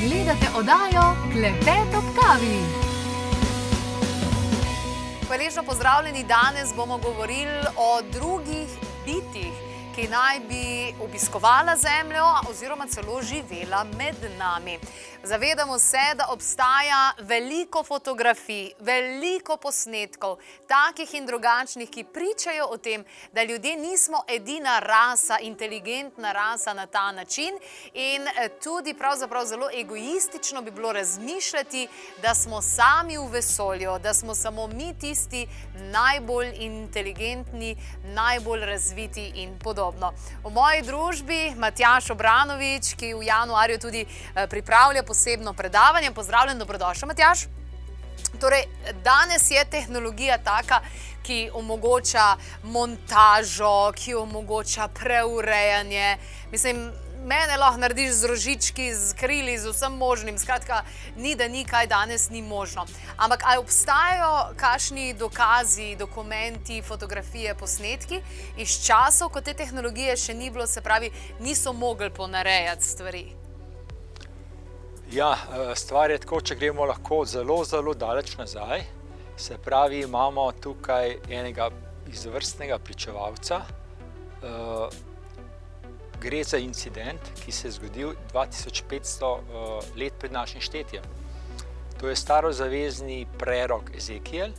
Gledate oddajo Klepet ob kavi. Hvaležno pozdravljeni, danes bomo govorili o drugih bitjih, ki naj bi obiskovala Zemljo oziroma celo živela med nami. Zavedamo se, da obstaja veliko fotografij, veliko posnetkov, takih in drugačnih, ki pričajo o tem, da ljudje nismo edina rasa, inteligentna rasa na ta način in tudi pravzaprav zelo egoistično bi bilo razmišljati, da smo sami v vesolju, da smo samo mi tisti najbolj inteligentni, najbolj razviti in podobno. V moji družbi Matjaž Obranovič, ki v januarju tudi pripravlja posebno predavanje. Pozdravljen, dobrodošel, Matjaž. Torej, danes je tehnologija taka, ki omogoča montažo, ki omogoča preurejanje. Mislim, mene lahko narediš z rožički, z krili, z vsem možnim. Skratka, ni da ni, kaj danes ni možno. Ampak ali obstajajo kakšni dokazi, dokumenti, fotografije, posnetki iz časov, ko te tehnologije še ni bilo, se pravi, niso mogli ponarejati stvari? Ja, stvar je tako, če gremo lahko zelo, zelo daleč nazaj. Se pravi, imamo tukaj enega izvrstnega pričevalca. Gre za incident, ki se je zgodil 2500 let pred našim štetjem. To je starozavezni prerok Ezekiel,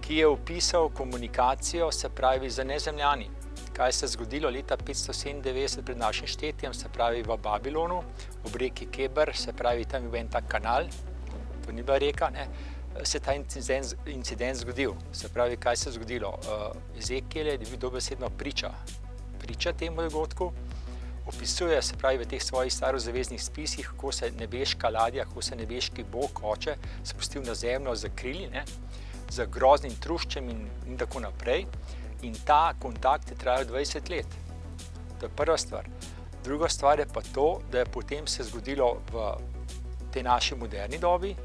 ki je opisal komunikacijo, se pravi, z nezemljani. Kaj se je zgodilo leta 597 pred našim štetjem, se pravi v Babilonu, ob reki Kebar, se pravi tam je bil en tak kanal, to ni bila reka, ne, se je ta incident zgodil. Se pravi, kaj se je zgodilo? Ezekiel je dobesedno priča temu dogodku, opisuje, se pravi, v teh svojih starozaveznih spisih, kako se nebeška ladja, kako se nebeški Bog, Oče, spustil na zemljo z krili, ne, z groznim truščem in tako naprej. In ta kontakt je trajal 20 let. To je prva stvar. Druga stvar je pa to, da je potem se zgodilo v tej naši moderni dobi,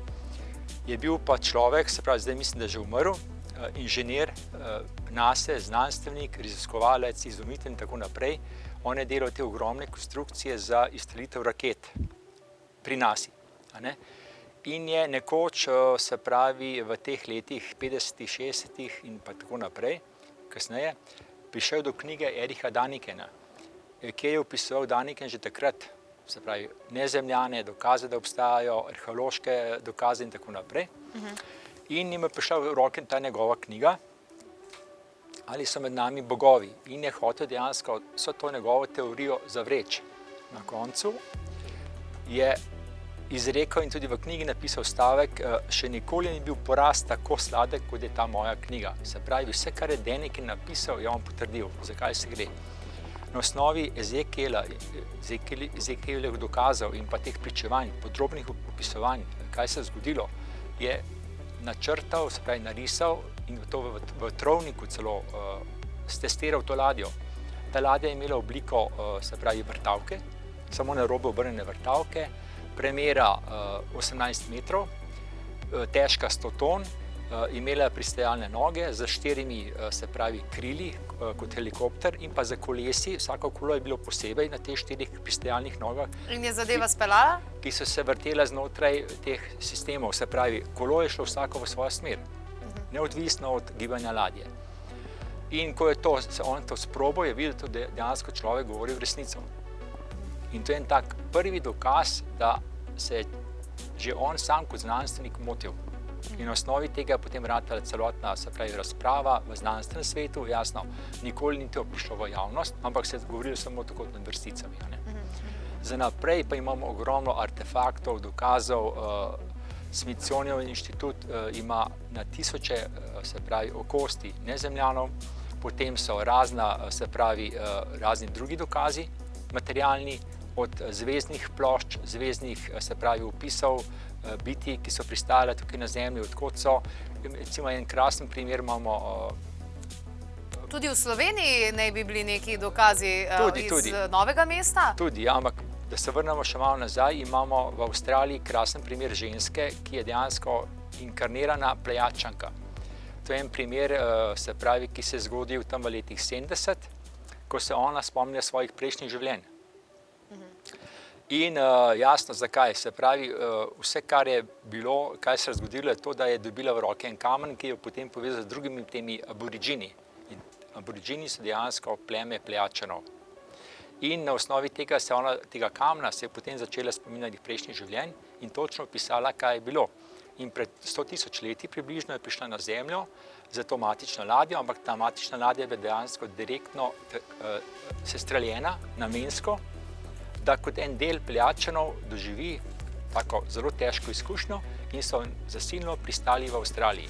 je bil pa človek, se pravi, zdaj mislim, da je že umrl, inženir, NASA, znanstvenik, raziskovalec, izumitelj in tako naprej. On je delal te ogromne konstrukcije za izstrelitev raket pri NASA. In je nekoč, se pravi, v teh letih 50-ih, 60-ih in pa tako naprej, kasneje, prišel do knjige Ericha Dänikena, kjer je opisoval Däniken že takrat, se pravi, nezemljane, dokaze, da obstajajo, arheološke dokaze in tako naprej. In jim je prišla v roke ta njegova knjiga, Ali so med nami bogovi, in je hotel dejansko vso to njegovo teorijo zavreči. Na koncu je izrekel in tudi v knjigi napisal stavek, še nikoli ni bil poraz tako sladek, kot je ta moja knjiga. Se pravi, vse, kar je Däniken napisal, je on potrdil. Zakaj se gre? Na osnovi Ezekielovih dokazov in pa teh pričevanj, podrobnih opisovanj, kaj se je zgodilo, je načrtal, se pravi, narisal in to v trovniku celo stestiral to ladjo. Ta ladja je imela obliko, se pravi, vrtavke, samo na robu obrnjene vrtavke, premera 18 metrov, težka 100 ton, imela pristajalne noge z 4, se pravi, krili kot helikopter in pa za kolesi, vsako kolo je bilo posebej na teh 4 pristajalnih nogah. In je zadeva speljala? Ki so se vrtela znotraj teh sistemov, se pravi, kolo je šlo vsako v svojo smer, neodvisno od gibanja ladje. In ko je on to sprobal, je videl, da dejansko človek govori v resnico. In to je en tak prvi dokaz, da se je že on sam kot znanstvenik motil. In na osnovi tega je potem ratala celotna, se pravi, razprava v znanstvenem svetu, jasno, nikoli ni to prišlo v javnost, ampak se je govorilo samo tako med vrsticami. Za naprej pa imamo ogromno artefaktov, dokazov, Smithsonianov inštitut ima na tisoče, se pravi, okosti nezemljanov, potem so razni drugi dokazi, materialni, od zvezdnih plošč, zvezdnih, se pravi, opisov bitij, ki so pristajale tukaj na Zemlji, odkot so. Recimo en krasen primer imamo. Tudi v Sloveniji naj bi bili neki dokazi iz Novega mesta? Tudi, ja, ampak da se vrnemo še malo nazaj, imamo v Avstraliji krasen primer ženske, ki je dejansko inkarnirana plejačanka. To je en primer, se pravi, ki se je zgodil tam v letih 70, ko se ona spomnila svojih prejšnjih življenj. In jasno, zakaj. Se pravi, vse, kar je bilo, kaj se je zgodilo, je to, da je dobila v roke en kamen, ki je potem povezal z drugimi temi aboriđini. In aboriđini so dejansko pleme Plejačanov. In na osnovi tega kamna se je potem začela spominjati prejšnjih življenj in točno opisala, kaj je bilo. In pred 100 000 leti približno je prišla na Zemljo za to matično ladjo, ampak ta matična ladja je bila dejansko direktno sestreljena, namensko, da kot en del Plejačanov doživi tako zelo težko izkušnjo in so zasilno pristali v Avstraliji.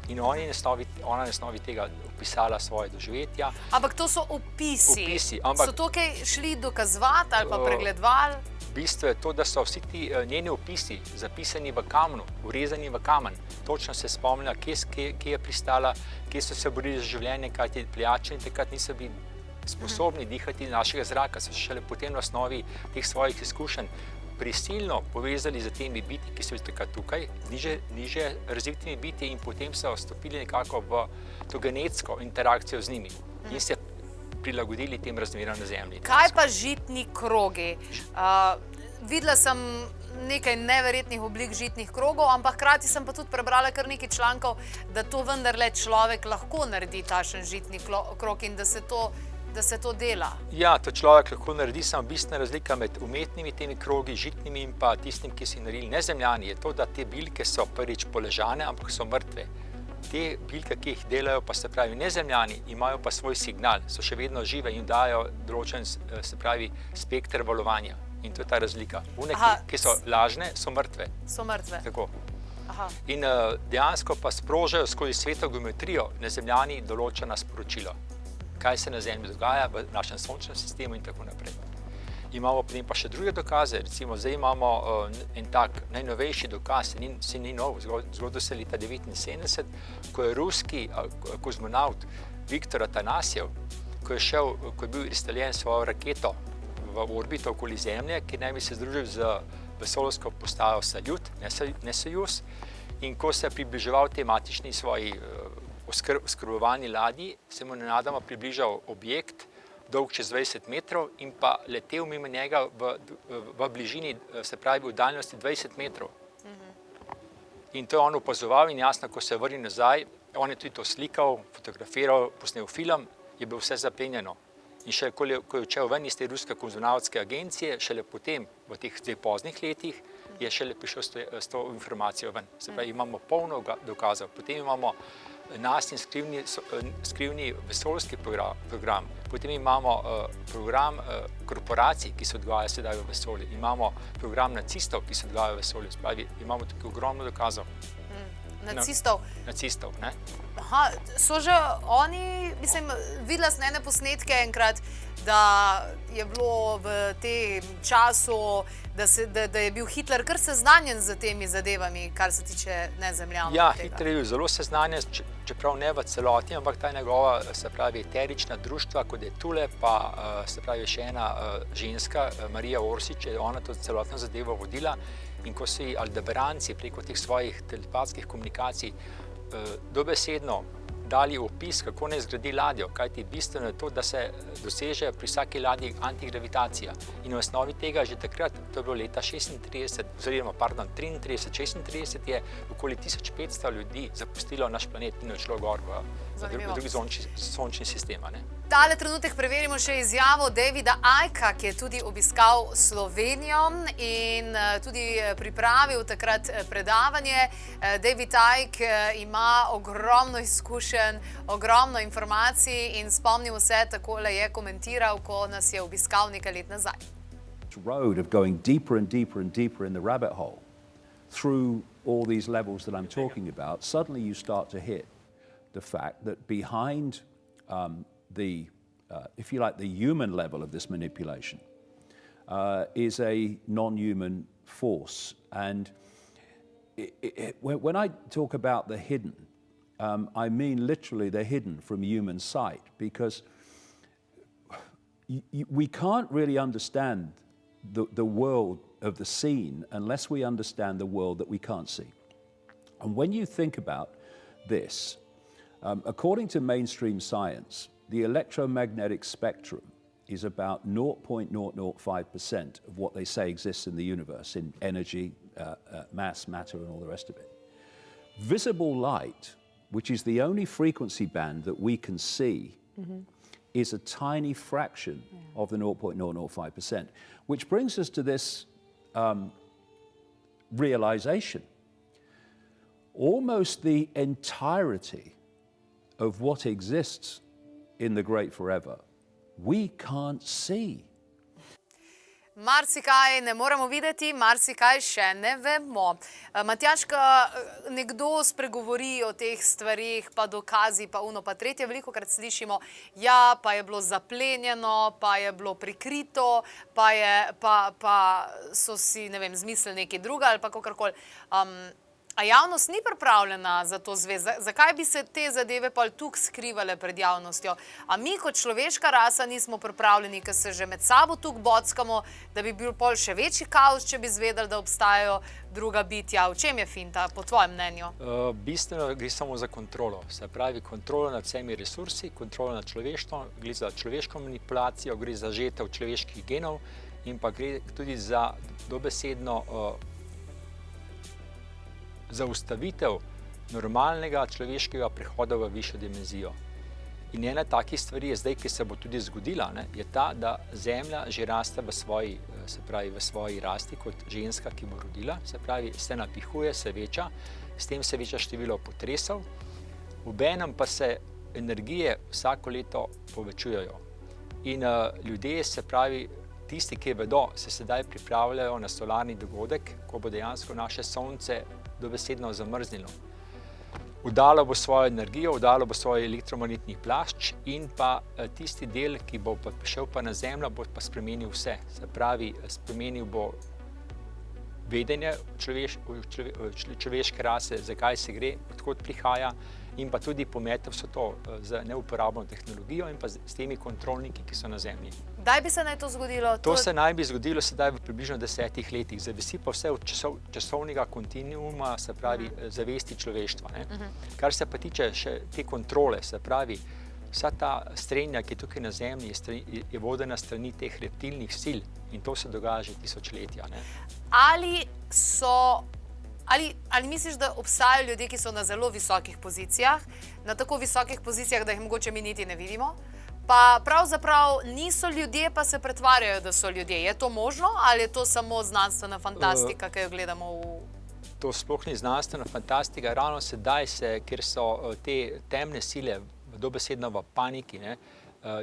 In ona je na osnovi tega opisala svoje doživetja. Ampak to so opisi. Ampak so to kaj šli dokazovati ali pa pregledovali? Bistvo je to, da so vsi ti njeni opisi zapisani v kamnu, urezani v kamen. Točno se spomnila, kje je pristala, kje so se borili za življenje, kajti Plejačani takrat niso bili sposobni dihati našega zraka, so šele potem na osnovi teh svojih izkušenj prisilno povezali z temi biti, ki so bili takrat tukaj, z niže razvitimi biti in potem so vstopili nekako v to genetsko interakcijo z njimi in se prilagodili tem razmeram na Zemlji. Kaj pa žitni krogi? Videla sem nekaj neverjetnih oblik žitnih krogov, ampak hkrati sem pa tudi prebrala kar nekaj člankov, da to vendarle človek lahko naredi takšen žitni krog in da se to dela. Ja, to človek lahko naredi, samo bistvena razlika med umetnimi temi krogi, žitnimi in pa tistim, ki so jih naredili nezemljani, je to, da te bilke so prvič poležane, ampak so mrtve. Te bilke, ki jih delajo, pa se pravi nezemljani, imajo pa svoj signal, so še vedno žive in dajo določen, se pravi, spekter valovanja. In to je ta razlika. One, ki so lažne, so mrtve. So mrtve. Tako. In dejansko pa sprožajo skozi sveto geometrijo nezemljani določena sporočila, kaj se na Zemlji dogaja, v našem sončnem sistemu in tako naprej. Imamo potem pa še druge dokaze, recimo zdaj imamo en tak najnovejši dokaz, se ni nov, zgodil se leta 1979, ko je ruski kozmonaut Viktor Atanasjev, ko je bil instaljen svojo raketo v orbito okoli Zemlje, ki naj bi se združil z vesoljsko postajo Saljut, ne Sojuz, in ko se je približeval tej matični svoji oskrbovalni ladji, se mu nenadoma približal objekt, dolg čez 20 metrov in pa letel mimo njega v bližini, se pravi v daljnosti 20 metrov. In to je on opazoval in jasno, ko se je vrnil nazaj, on je tudi to slikal, fotografiral, posnel film, je bilo vse zaplenjeno. In še ko je odšel ven iz te ruske kozmonavtske agencije, šele potem, v teh zdaj poznih letih, je šele prišel s to informacijo ven. Se pravi, imamo polno dokazov. Potem imamo nasin skrivni vesoljski program. Potem imamo program korporacij, ki se odgajajo sedaj v vesolju. Imamo program nacistov, ki se odgajajo v vesolju. Spravi, imamo tukaj ogromno dokazov. Nacistov? Nacistov, ne? Aha, so že oni, mislim, videla sem ene posnetke enkrat, da je bilo v tem času, da je bil Hitler kar seznanjen z temi zadevami, kar se tiče nezemljanov. Ja, Hitler je bil zelo seznanjen, čeprav ne v celoti, ampak ta njegova, se pravi, eterična društva, kot je tule, pa se pravi še ena ženska, Marija Orsič, je ona to celotno zadevo vodila in ko so ji Aldebaranci preko teh svojih telepatskih komunikacij dobesedno dali opis, kako ne zgradi ladjo, kajti bistveno je to, da se doseže pri vsaki ladji antigravitacija. In v osnovi tega že takrat, to je bilo leta 33-36, je okoli 1500 ljudi zapustilo naš planet in odšlo gor v drugi sončni sistem. Tale trenutek preverimo še izjavo Davida Icka, ki je tudi obiskal Slovenijo in tudi pripravil takrat predavanje. David Icke ima ogromno izkušenj, ogromno informacij in spomnimo se, takole je komentiral, ko nas je obiskal nekaj let nazaj. Road of going deeper and deeper and deeper in the rabbit hole through all these levels that I'm talking about, suddenly you start to hit the fact that behind if you like, the human level of this manipulation is a non-human force. And when I talk about the hidden, I mean literally the hidden from human sight, because we can't really understand the world of the seen unless we understand the world that we can't see. And when you think about this, according to mainstream science, the electromagnetic spectrum is about 0.005% of what they say exists in the universe, in energy, mass, matter, and all the rest of it. Visible light, which is the only frequency band that we can see, is a tiny fraction of the 0.005%, which brings us to this realization. Almost the entirety of what exists in the great forever, we can't see. Marsikaj ne moremo videti, marsikaj še ne vemo. Matjaž, ko nekdo spregovori o teh stvarih, pa dokazi, pa uno, pa tretje, velikokrat slišimo, ja, pa je bilo zaplenjeno, pa je bilo prikrito, pa so si, ne vem, zmislili nekaj druga ali pa kakorkoli. A javnost ni pripravljena za to zvez? Zakaj bi se te zadeve pol tukaj skrivale pred javnostjo? A mi kot človeška rasa nismo pripravljeni, ker se že med sabo tukaj bockamo, da bi bil pol še večji kaos, če bi zvedeli, da obstajajo druga bitja? V čem je finta, po tvojem mnenju? Bistveno gre samo za kontrolo. Se pravi, kontrolo nad vsemi resursi, kontrolo nad človeštvom, gre za človeško manipulacijo, gre za žetev človeških genov in pa gre tudi za dobesedno zaustavitev normalnega človeškega prehoda v višjo dimenzijo. In ena takih stvari je zdaj, ki se bo tudi zgodila, je ta, da Zemlja že raste v svoji rasti kot ženska, ki bo rodila, se pravi, se napihuje, se veča, s tem se veča število potresov, obenem pa se energije vsako leto povečujejo. In ljudje, se pravi, tisti, ki vedo, se sedaj pripravljajo na solarni dogodek, ko bo dejansko naše sonce dobesedno zamrznilo. Vdalo bo svojo energijo, vdalo bo svoj elektromagnetni plašč in pa tisti del, ki bo pa prišel pa na Zemljo, bo pa spremenil vse. Se pravi, spremenil bo vedenje človeške rase, zakaj se gre, odkot prihaja, in pa tudi pometel vse to z neuporabno tehnologijo in pa s temi kontrolniki, ki so na Zemlji. Kdaj bi se naj to zgodilo? To se naj bi zgodilo sedaj v približno 10 letih. Zavisi pa vse od časovnega kontinuuma, se pravi, zavesti človeštva. Kar se pa tiče še te kontrole, se pravi, vsa ta strenja, ki je tukaj na Zemlji, je vodena strani teh reptilnih sil in to se dogaja že tisočletja. Ali misliš, da obstajajo ljudje, ki so na zelo visokih pozicijah, na tako visokih pozicijah, da jih mogoče mi niti ne vidimo, pa pravzaprav niso ljudje, pa se pretvarjajo, da so ljudje? Je to možno ali je to samo znanstvena fantastika, ki jo gledamo v... To sploh ni znanstvena fantastika. Ravno sedaj ker so te temne sile dobesedno v paniki,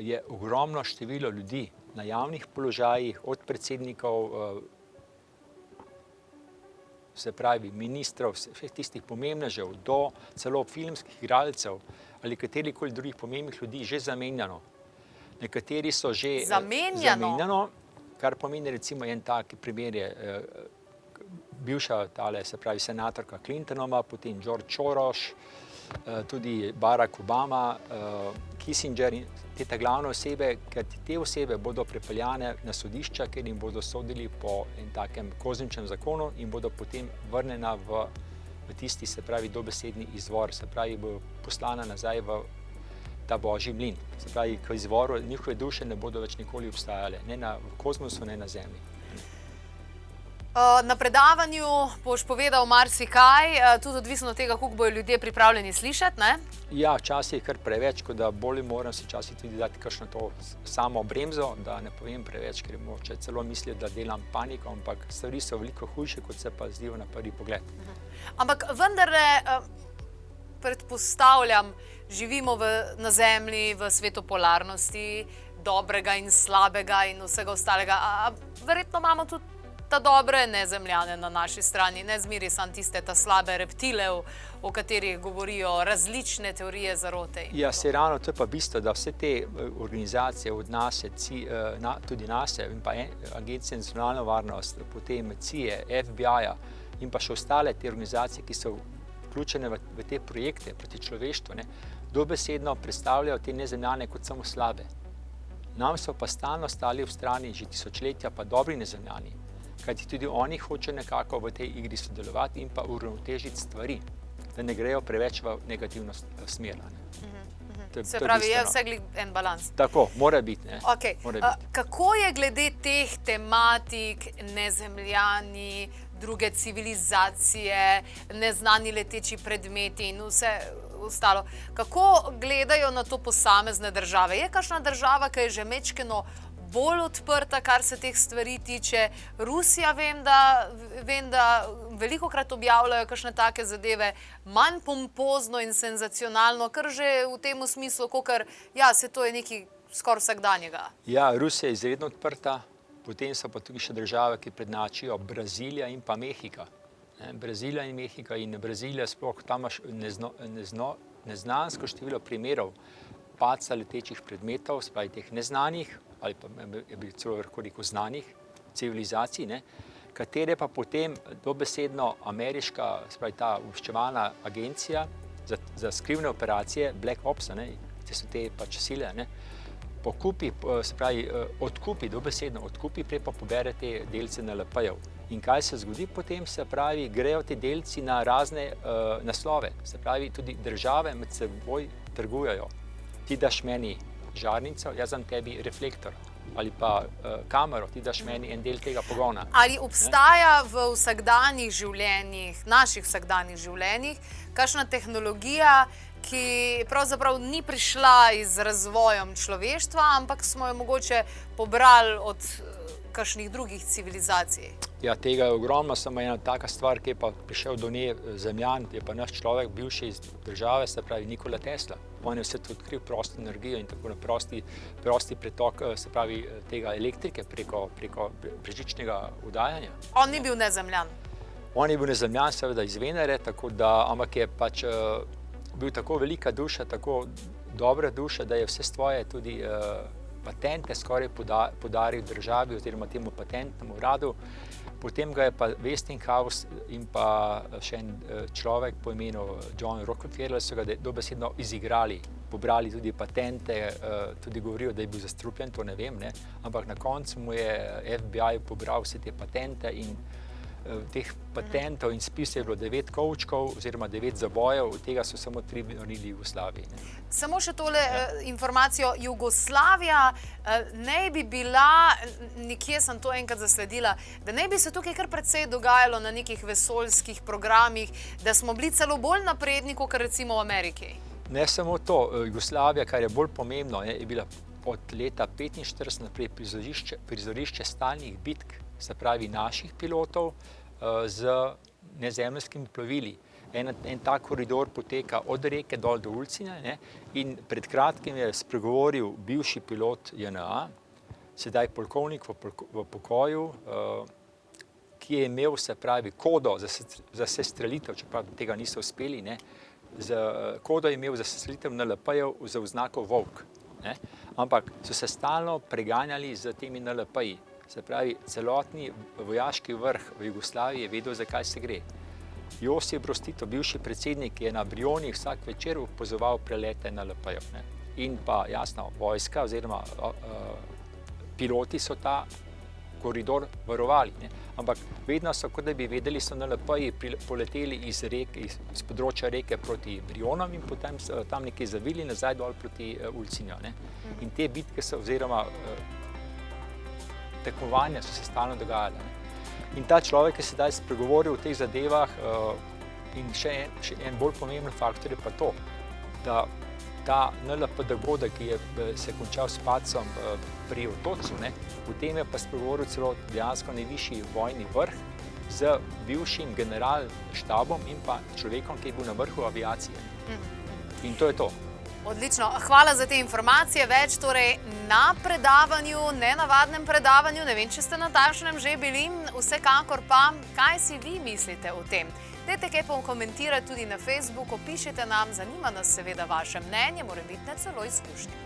je ogromno število ljudi na javnih položajih, od predsednikov, se pravi ministrov, vseh tistih pomembnežev, do celo filmskih igralcev ali katerikoli drugih pomembnih ljudi že zamenjano. Nekateri so že zamenjano, kar pomeni recimo en tak primer je bivša se pravi senatorka Clintonova, potem George Soros, tudi Barack Obama, Kissinger in te glavne osebe, ker te osebe bodo prepeljane na sodišča, ker jim bodo sodili po en takem kozmičnem zakonu in bodo potem vrnjena v tisti, se pravi, dobesedni izvor, se pravi, bo poslana nazaj v ta božji mlin. Se pravi, k izvoru njihove duše ne bodo več nikoli obstajale, ne v kozmosu, ne na Zemlji. Na predavanju boš povedal marsikaj, tudi odvisno od tega, koliko bojo ljudje pripravljeni slišati, ne? Ja, včasih je kar preveč, ko da bolj moram si včasih tudi dati kakšno to samo bremzo, da ne povem preveč, ker mogoče celo mislijo, da delam paniko, ampak stvari so veliko hujše, kot se pa zdijo na prvi pogled. Ampak vendarle, predpostavljam, živimo na Zemlji, v svetu polarnosti, dobrega in slabega in vsega ostalega, a verjetno imamo tudi ta dobre nezemljane na naši strani, ne zmeri samo tiste ta slabe reptile, o katerih govorijo različne teorije zarote. Ja, se ravno, to je pa bistvo, da vse te organizacije od nas, tudi nas in pa Agencije za nacionalno varnost, potem CIA, FBI-ja in pa še ostale te organizacije, ki so vključene v te projekte proti človeštvu, dobesedno predstavljajo te nezemljane kot samo slabe. Nam so pa stalno stali v strani že tisočletja pa dobri nezemljani, kajti tudi oni hočejo nekako v tej igri sodelovati in pa uravnotežiti stvari, da ne grejo preveč v negativno smer. To Se je pravi, je bistveno. vse glih en balans. Tako, mora biti. Ne? Okay. Mora biti. Kako je glede teh tematik, nezemljani, druge civilizacije, neznani leteči predmeti in vse ostalo? Kako gledajo na to posamezne države? Je kakšna država, ki je že mečkeno bolj odprta, kar se teh stvari tiče? Rusija vem, da velikokrat objavljajo kakšne take zadeve, manj pompozno in senzacionalno, kar že v tem smislu, kakor, ja, se to je nekaj skoraj vsakdanjega. Ja, Rusija je izredno odprta, potem so pa tudi še države, ki prednačijo Brazilija in pa Mehika. Brazilija in Mehika in Brazilija sploh, tam imaš neznansko število primerov padca letečih predmetov, spravi teh neznanih, ali pa bi celo lahko rekel znanih civilizacij, ne, katere pa potem dobesedno ameriška, spravi ta obveščevalna agencija za skrivne operacije, Black Ops, ne, te so te pač sile, ne, pokupi, spravi odkupi, dobesedno odkupi, prej pa pobere te delce NLP-jev. In kaj se zgodi potem? Se pravi, grejo te delci na razne naslove, se pravi, tudi države med seboj trgujejo. Ti daš meni žarnico, jaz dam tebi reflektor, ali pa kamero, ti daš meni en del tega pogona. Ali obstaja v vsakdanjih življenjih, naših vsakdanjih življenjih, kakšna tehnologija, ki pravzaprav ni prišla z razvojem človeštva, ampak smo jo mogoče pobrali od kakšnih drugih civilizacij? Ja, tega je ogromno, samo ena taka stvar, ki je pa prišel do nje Zemljan, je pa naš človek, bivši iz države, se pravi Nikola Tesla. On je vse to odkril, prosto energijo in tako na prosti pretok, se pravi tega elektrike preko brezžičnega oddajanja. On ni bil nezemljan. On je bil nezemljan, seveda iz Venere, tako da, ampak je pač bil tako velika duša, tako dobra duša, da je vse svoje tudi patente skoraj podaril državi oziroma temu patentnemu uradu. Potem ga je pa Westinghouse in pa še en človek po imenu John Rockefeller so ga dobesedno izigrali, pobrali tudi patente, tudi govorijo, da je bil zastrupljen, to ne vem, ne? Ampak na koncu mu je FBI pobral vse te patente in teh patentov in spisov je bilo 9 kovčkov oziroma 9 zabojev, od tega so samo 3 vrnili Jugoslaviji. Samo še tole informacijo, Jugoslavija ne bi bila, nekje sem to enkrat zasledila, da ne bi se tukaj kar precej dogajalo na nekih vesoljskih programih, da smo bili celo bolj napredni, kot recimo v Ameriki. Ne samo to, Jugoslavija, kar je bolj pomembno, je bila od leta 1945 naprej prizorišče stalnih bitk, se pravi naših pilotov z nezemeljskimi plovili. En tak koridor poteka od reke dol do Ulcinja, ne? In pred kratkim je spregovoril bivši pilot JNA, sedaj polkovnik v pokoju, ki je imel, se pravi, kodo za sestrelitev, čeprav tega niso uspeli, ne? Kodo je imel za sestrelitev NLP-jev za oznako Volk. Ne? Ampak so se stalno preganjali z temi NLP-ji. Se pravi, celotni vojaški vrh v Jugoslaviji je vedel, zakaj se gre. Josip Broz Tito, bivši predsednik, je na Brionih vsak večer opozoval prelete NLP-jev. In pa jasno, vojska oziroma piloti so ta koridor varovali. Ne? Ampak vedno so, kot da bi vedeli, so NLP-ji poleteli iz področja reke proti Brionom in potem tam nekaj zavili nazaj dol proti Ulcinju. In te bitke so oziroma tekmovanja so se stalno dogajale. In ta človek je sedaj spregovoril o teh zadevah in še en bolj pomemben faktor je pa to, da ta NLP dogodek, ki se je končal s padcem pri Otocu, potem je pa spregovoril celo dejansko najvišji vojni vrh z bivšim generalštabom in pa človekom, ki je bil na vrhu aviacije. In to je to. Odlično, hvala za te informacije. Več torej na predavanju, nenavadnem predavanju, ne vem, če ste na takšnem že bili, vsekakor pa, kaj si vi mislite o tem? Dajte kaj pokomentirati tudi na Facebooku, pišite nam, zanima nas seveda vaše mnenje, morebitne celo izkušnje.